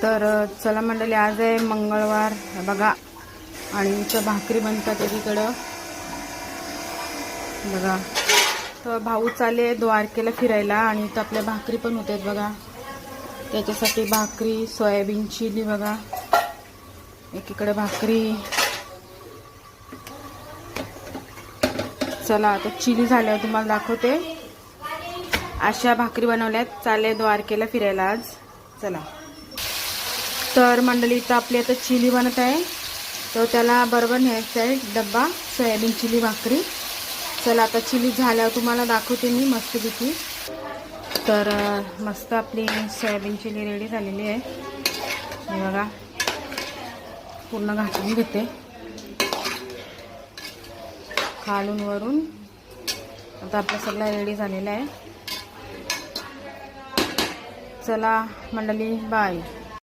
तर चला मंडळी, आज आहे मंगळवार बघा, आणि इथं भाकरी बनतात एकीकडं बघा. तर भाऊ चाले द्वारकेला फिरायला आणि इथं आपल्या भाकरी पण होतात बघा. त्याच्यासाठी भाकरी, सोयाबीन चिली बघा, एकीकडे भाकरी. चला आता चिली झाल्यावर तुम्हाला दाखवते. अशा भाकरी बनवल्यात. चालले द्वारकेला फिरायला आज. चला. तर मंडळी इथं आपली आता चिली बनत आहे, तर त्याला बरोबर न्यायचं आहे डब्बा सोयाबीन चिली भाकरी. चला आता चिली झाल्यावर तुम्हाला दाखवते मी मस्तपैकी. तर मस्त आपली सोयाबीन चिली रेडी झालेली आहे. हे बघा, पूर्ण घासून घेते खालून वरून. आता आपलं सगळं रेडी झालेलं आहे. चला मंडळी, बाय.